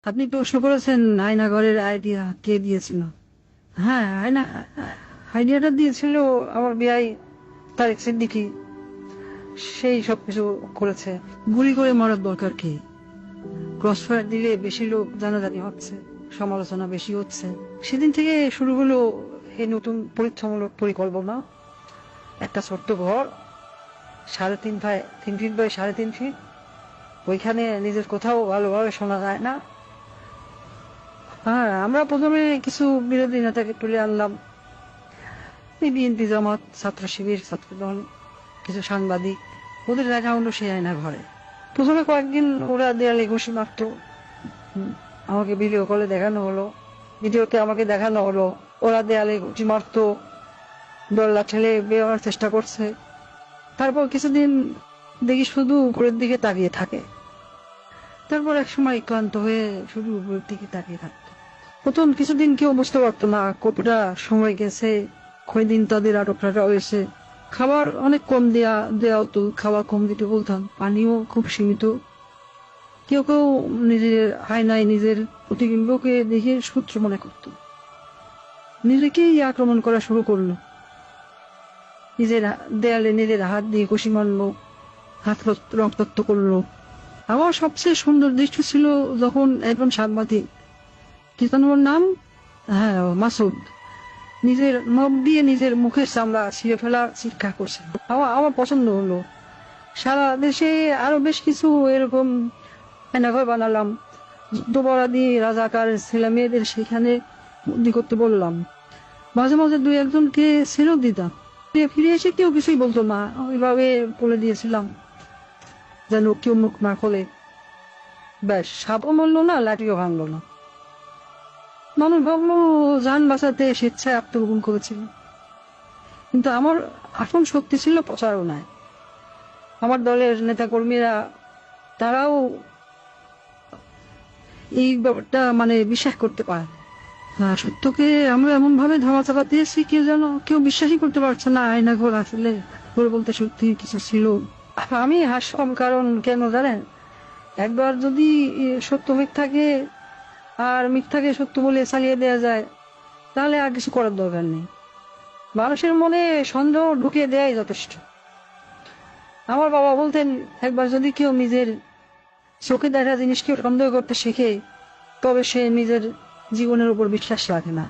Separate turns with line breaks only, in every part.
আপনি প্রশ্ন করেছেন আয়নাঘরের আইডিয়া কে দিয়েছিল। হ্যাঁ, আইডিয়াটা দিয়েছিল আমার বিআই তারেক সিদ্দিকী। সেই সবকিছু করেছে। গুলি করে মারার দরকার কি? ক্রস ফায়ার দিলে বেশি লোক জানাজানি হচ্ছে, সমালোচনা বেশি হচ্ছে। সেদিন থেকে শুরু হলো এই নতুন পরীক্ষামূলক পরিকল্পনা। একটা ছোট্ট ঘর, 3.5 ফিট বাই 3.5 ফিট। ওইখানে নিজের কোথাও ভালোভাবে শোনা যায় না। হ্যাঁ, আমরা প্রথমে কিছু বিরোধী নেতাকে তুলে আনলাম, এই বিএনপি, জামাত, ছাত্র শিবির, ছাত্রদল, কিছু সাংবাদিক। ওদের দেখা হলো সেই আয়নার ঘরে। প্রথমে কয়েকদিন ওরা দেয়ালে ঘুষি মারতো। আমাকে ভিডিও কলে দেখানো হলো, ভিডিওতে আমাকে দেখানো হলো ওরা দেয়ালে ঘুষি মারতো, দোল্লা ঠেলে বেরোনোর চেষ্টা করছে। তারপর কিছুদিন দেখি শুধু উপরের দিকে তাকিয়ে থাকে। তারপর এক সময় ক্লান্ত হয়ে শুধু উপরের দিকে তাকিয়ে থাকতো। প্রথম কিছুদিন কেউ বুঝতে পারতো না কতটা সময় গেছে, কয়দিন তাদের আটক রাখা হয়েছে। খাবার অনেক কম দেওয়া হতো, খাবার কম দিতে বলতাম, পানিও খুব সীমিত। কেউ কেউ নিজের আয়নায় নিজের প্রতিবিম্বকে দেখে শত্রু মনে করত, নিজেকেই আক্রমণ করা শুরু করলো। নিজের দেয়ালে নিজের হাত দিয়ে ঘুষি মারলো, হাত রক্তাক্ত করলো। আমার সবচেয়ে সুন্দর দৃশ্য ছিল যখন একজন সাংবাদিক, কি যেন ওর নাম, হ্যাঁ মাসুদ, নিজের নখ দিয়ে নিজের মুখের চামড়া ছিঁড়ে ফেলা চিৎকার করছে। আমার পছন্দ হলো। সারা দেশে আরো বেশ কিছু এরকম এনাঘর বানালাম। যুদ্ধপরাধী রাজাকার ছেলে মেয়েদের সেখানে বন্দি করতে বললাম। মাঝে মাঝে দুই একজনকে ছেড়েও দিতাম। ফিরে এসে কেউ কিছুই বলতো না, ওইভাবে বলে দিয়েছিলাম যেন কেউ মুখ না খোলে। ব্যাস, সাপও মরলো না, লাঠিও ভাঙলো না। মানুষ ভাবলো যান বাঁচাতে স্বেচ্ছায় আত্মগোপন করেছিল, কিন্তু আমার আসল শক্তি ছিল প্রচারণায়। আমার দলের নেতা কর্মীরা, তারাও এই ব্যাপারটা বিশ্বাস করতে পারে। সত্যকে আমরা এমন ভাবে ধামা চাপা দিয়েছি, কেউ বিশ্বাসই করতে পারছে না আয়নাঘর আসলে করে বলতে সত্যি কিছু ছিল। আমি হাসলাম, কারণ কেন জানেন, একবার যদি সত্য মিথ্যাকে আর মিথ্যাকে সত্য বলে চালিয়ে দেওয়া যায়, তাহলে আর কিছু করার দরকার নেই। মানুষের মনে সন্দেহ ঢুকিয়ে দেয়াই যথেষ্ট। আমার বাবা বলতেন, একবার যদি কেউ নিজের চোখে দেখা জিনিসকে সন্দেহ করতে শেখে, তবে সে নিজের জীবনের উপর বিশ্বাস রাখে না।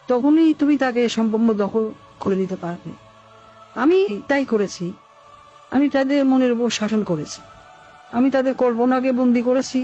তখনই তুমি তাকে সম্পূর্ণ দখল করে দিতে পারবে। আমি তাই করেছি। আমি তাদের মনের উপর শাসন করেছি। আমি তাদের কল্পনাকে বন্দি করেছি।